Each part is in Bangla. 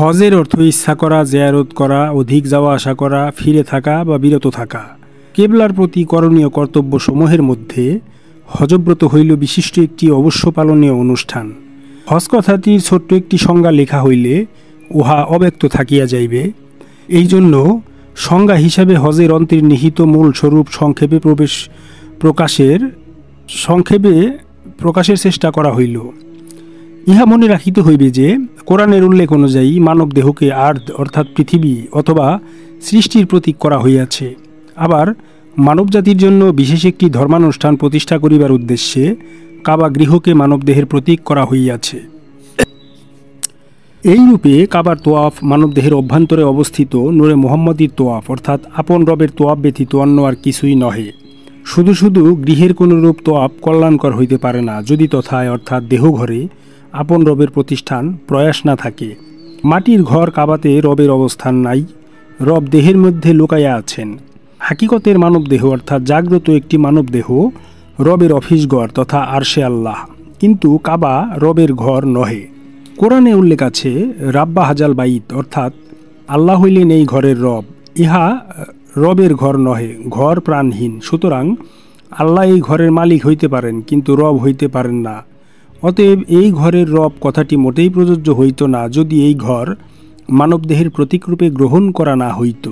হজের অর্থ ইচ্ছা করা, জিয়ারত করা, অধিক যাওয়া আসা করা, ফিরে থাকা বা বিরত থাকা। কেবলার প্রতি করণীয় কর্তব্যসমূহের মধ্যে হজব্রত হইল বিশিষ্ট একটি অবশ্য পালনীয় অনুষ্ঠান। হজ কথাটির ছোট্ট একটি সংজ্ঞা লেখা হইলে উহা অব্যক্ত থাকিয়া যাইবে। এই জন্য সংজ্ঞা হিসাবে হজের অন্তর্নিহিত মূল স্বরূপ সংক্ষেপে প্রকাশের চেষ্টা করা হইল। ইহা মনে রাখিতে হইবে যে কোরআনের উল্লেখ অনুযায়ী মানব দেহকে আর্থ অর্থাৎ পৃথিবী অথবা সৃষ্টির প্রতীক করা হইয়াছে। আবার মানবজাতির জন্য বিশেষ একটি ধর্মানুষ্ঠান প্রতিষ্ঠা করিবার উদ্দেশ্যে কাবা গৃহকে মানবদেহের প্রতীক করা হইয়াছে। এই রূপে কাবার তোয়াফ মানবদেহের অভ্যন্তরে অবস্থিত নূরে মুহাম্মদীর তোয়াফ অর্থাৎ আপন রবের তোয়াফ ব্যতীত অন্য আর কিছুই নহে। শুধু শুধু গৃহের কোনরূপ তোয়াফ কল্যাণকর হইতে পারে না যদি তথায় অর্থাৎ দেহঘরে আপন রবের প্রতিষ্ঠান প্রয়াস না থাকে। মাটির ঘর কাবাতে রবের অবস্থান নাই, রব দেহের মধ্যে লুকাইয়া আছেন। হাকিকতের মানবদেহ অর্থাৎ জাগ্রত একটি মানবদেহ রবের অফিস ঘর তথা আরশে আল্লাহ, কিন্তু কাবা রবের ঘর নহে। কোরআনে উল্লেখ আছে রাব্বা হাজাল বাইত অর্থাৎ আল্লাহ হইলেন এই ঘরের রব। ইহা রবের ঘর নহে, ঘর প্রাণহীন। সুতরাং আল্লাহ এই ঘরের মালিক হইতে পারেন কিন্তু রব হইতে পারেন না। অতএব এই ঘরের রব কথাটি মোটেই প্রযোজ্য হইত না যদি এই ঘর মানবদেহের প্রতীকরূপে গ্রহণ করা না হইত।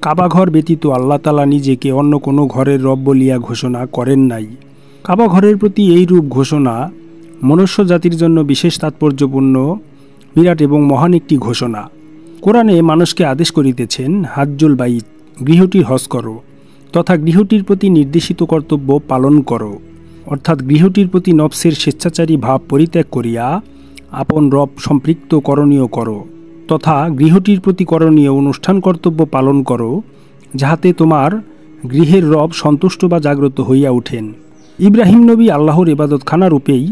কাবা ঘর ব্যতীত আল্লাহ তাআলা নিজেকে অন্য কোনো ঘরের রব বলিয়া ঘোষণা করেন নাই। কাবা ঘরের প্রতি এই রূপ ঘোষণা মনুষ্য জাতির জন্য বিশেষ তাৎপর্যপূর্ণ, বিরাট এবং মহান একটি ঘোষণা। কোরআনে মানুষকে আদেশ করিতেছেন হাজ্জুল বাইত, গৃহটির হজ করো তথা গৃহটির প্রতি নির্দেশিত কর্তব্য পালন করো, অর্থাৎ গৃহটির প্রতি নফসের স্বেচ্ছাচারী ভাব পরিত্যাগ করিয়া আপন রব সম্পৃক্ত করণীয় করো তথা গৃহটির প্রতি করণীয় অনুষ্ঠান কর্তব্য পালন করো, যাহাতে তোমার গৃহের রব সন্তুষ্ট বা জাগ্রত হইয়া উঠেন। ইব্রাহিম নবী আল্লাহর ইবাদতখানা রূপেই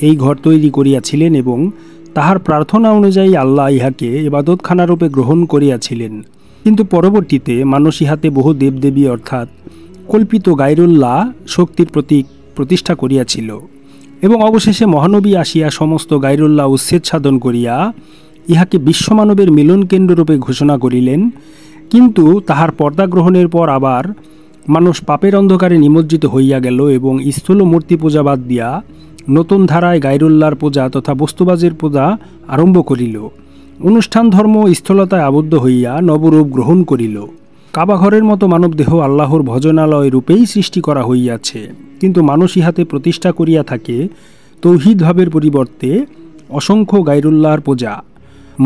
এই ঘর তৈরি করিয়াছিলেন এবং তাহার প্রার্থনা অনুযায়ী আল্লাহ ইহাকে ইবাদতখানা রূপে গ্রহণ করিয়াছিলেন। কিন্তু পরবর্তীতে মানুষ ইহাতে বহু দেবদেবী অর্থাৎ কল্পিত গায়রুল্লাহ শক্তির প্রতীক প্রতিষ্ঠা করিয়াছিল এবং অবশেষে মহানবী আসিয়া সমস্ত গায়রুল্লাহ উচ্ছেদ সাধন করিয়া ইহাকে বিশ্বমানবের মিলন কেন্দ্ররূপে ঘোষণা করিলেন। কিন্তু তাহার পর্দা গ্রহণের পর আবার মানুষ পাপের অন্ধকারে নিমজ্জিত হইয়া গেল এবং স্থূল মূর্তি পূজা বাদ দিয়া নতুন ধারায় গায়রুল্লাহর পূজা তথা বস্তুবাজের পূজা আরম্ভ করিল। অনুষ্ঠান ধর্ম স্থূলতায় আবদ্ধ হইয়া নবরূপ গ্রহণ করিল। কাবাঘরের মতো মানবদেহ আল্লাহর ভজনালয় রূপেই সৃষ্টি করা হইয়াছে, কিন্তু মানুষ ইহাতে প্রতিষ্ঠা করিয়া থাকে তৌহিদ ভাবের পরিবর্তে অসংখ্য গায়রুল্লাহর পূজা।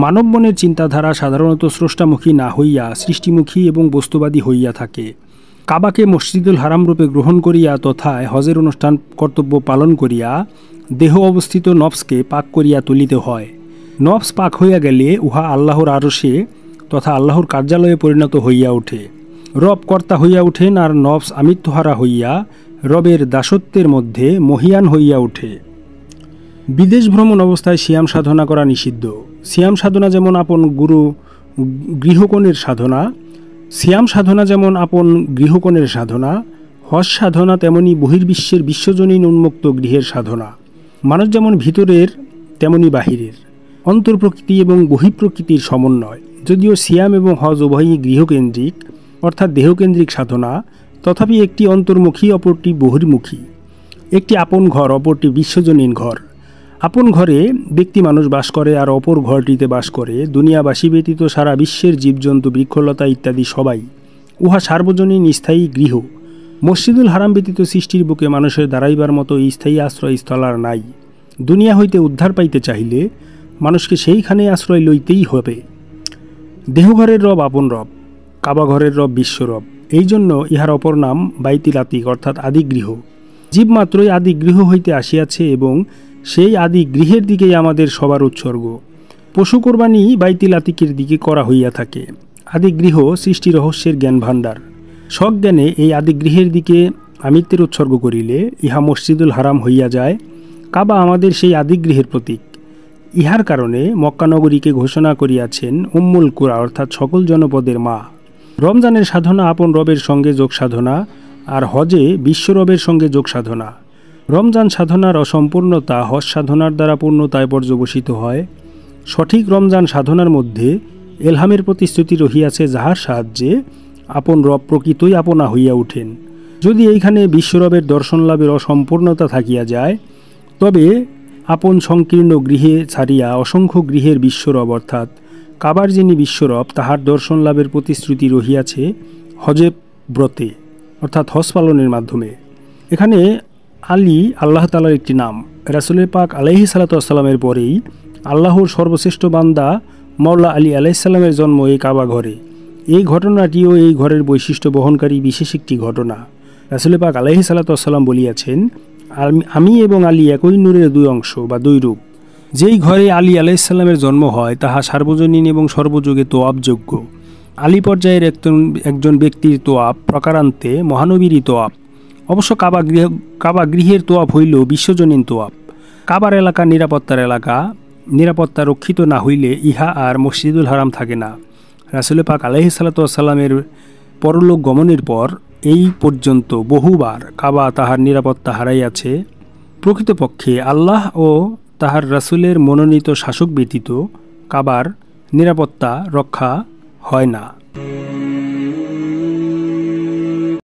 মানব মনের চিন্তাধারা সাধারণত স্রষ্টামুখী না হইয়া সৃষ্টিমুখী এবং বস্তুবাদী হইয়া থাকে। কাবাকে মসজিদুল হারাম রূপে গ্রহণ করিয়া তথায় হজের অনুষ্ঠান কর্তব্য পালন করিয়া দেহ অবস্থিত নফসকে পাক করিয়া তুলিতে হয়। নফস পাক হইয়া গেলে উহা আল্লাহর আরশে তথা আল্লাহর কার্যালয়ে পরিণত হইয়া ওঠে। রব কর্তা হইয়া ওঠেন আর নফস আমিত্বহারা হইয়া রবের দাসত্বের মধ্যে মহিয়ান হইয়া ওঠে। বিদেশ ভ্রমণ অবস্থায় সিয়াম সাধনা করা নিষিদ্ধ। সিয়াম সাধনা যেমন আপন গৃহকোণের সাধনা, হজ সাধনা তেমনি বহির্বিশ্বের বিশ্বজনীন উন্মুক্ত গৃহের সাধনা। মানুষ যেমন ভিতরের তেমনি বাহিরের, অন্তর্প্রকৃতি এবং বহিঃপ্রকৃতির সমন্বয়। যদিও সিয়াম এবং হজ উভয়ই গৃহকেন্দ্রিক অর্থাৎ দেহকেন্দ্রিক সাধনা, তথাপি একটি অন্তর্মুখী অপরটি বহির্মুখী। একটি আপন ঘর অপরটি বিশ্বজনীন ঘর। আপন ঘরে ব্যক্তি মানুষ বাস করে আর অপর ঘরটিতে বাস করে দুনিয়াবাসী ব্যতীত সারা বিশ্বের জীবজন্তু বৃক্ষলতা ইত্যাদি সবাই। উহা সার্বজনীন স্থায়ী গৃহ। মসজিদুল হারাম ব্যতীত সৃষ্টির বুকে মানুষের দাঁড়াইবার মতো স্থায়ী আশ্রয়স্থল আর নাই। দুনিয়া হইতে উদ্ধার পাইতে চাহিলে মানুষকে সেইখানে আশ্রয় লইতেই হবে। দেহঘরের রব আপন রব, কাবাঘরের রব বিশ্বরব। এই জন্য ইহার অপর নাম বাইতুল আতিক অর্থাৎ আদিগৃহ। জীব মাত্রই আদিগৃহ হইতে আসিয়াছে এবং সেই আদি গৃহের দিকেই আমাদের সবার উৎসর্গ। পশু কোরবানি বাইতুল আতিকের দিকে করা হইয়া থাকে। আদিগৃহ সৃষ্টি রহস্যের জ্ঞান ভাণ্ডার। সজ্ঞানে এই আদিগৃহের দিকে আমিত্বের উৎসর্গ করিলে ইহা মসজিদুল হারাম হইয়া যায়। কাবা আমাদের সেই আদিগৃহের প্রতীক। ইহার কারণে মক্কা নগরীকে ঘোষণা করিয়াছেন উম্মুল কুরা অর্থাৎ সকল জনপদের মা। রমজানের সাধনা আপন রবের সঙ্গে যোগ সাধনা আর হজে বিশ্বরবের সঙ্গে যোগ সাধনা। রমজান সাধনার অসম্পূর্ণতা হজ সাধনার দ্বারা পূর্ণতায় পর্যবসিত হয়। সঠিক রমজান সাধনার মধ্যে এলহামের প্রতিশ্রুতি রহিয়াছে, যাহার সাহায্যে আপন রব প্রকৃতই আপনা হইয়া ওঠেন। যদি এইখানে বিশ্বরবের দর্শন লাভের অসম্পূর্ণতা থাকিয়া যায়, তবে আপন সংকীর্ণ গৃহে ছাড়িয়া অসংখ্য গৃহের বিশ্বরব অর্থাৎ কাবার যিনি বিশ্বরব, তাহার দর্শন লাভের প্রতিশ্রুতি রহিয়াছে হজে ব্রতে অর্থাৎ হজ পালনের মাধ্যমে। এখানে আলী আল্লাহ তাআলার একটি নাম। রাসূলের পাক আলাইহিস সালাতু ওয়াস সালামের পরেই আল্লাহর সর্বশ্রেষ্ঠ বান্দা মাওলা আলী আলাইহিস সালামের জন্ম এই কাবা ঘরে। এই ঘটনাটিও এই ঘরের বৈশিষ্ট্য বহনকারী বিশেষ একটি ঘটনা। রাসূলের পাক আলাইহিস সালাতু ওয়াস সালাম বলিয়াছেন, আমি এবং আলী একই নূরের দুই অংশ বা দুই রূপ। যেই ঘরে আলী আলাইহিস সালামের জন্ম হয় তাহা সার্বজনীন এবং সর্বযুগে তোয়াবযোগ্য। আলী পর্যায়ের একজন ব্যক্তির তোয়াব প্রকারান্তে মহানবীরই তোয়াব। অবশ্য কাবা গৃহের তোয়াব হইল বিশ্বজনীন তোয়াব। কাবার এলাকা নিরাপত্তার এলাকা, নিরাপত্তা রক্ষিত না হইলে ইহা আর মসজিদুল হারাম থাকে না। রাসূল পাক আলাইহিস সালাতু ওয়াস সালামের পরলোক গমনের পর এই পর্যন্ত বহুবার কাবা তাহার নিরাপত্তা হারাইয়াছে। প্রকৃতপক্ষে আল্লাহ ও তাহার রাসূলের মনোনীত শাসক ব্যতীত কাবার নিরাপত্তা রক্ষা হয় না।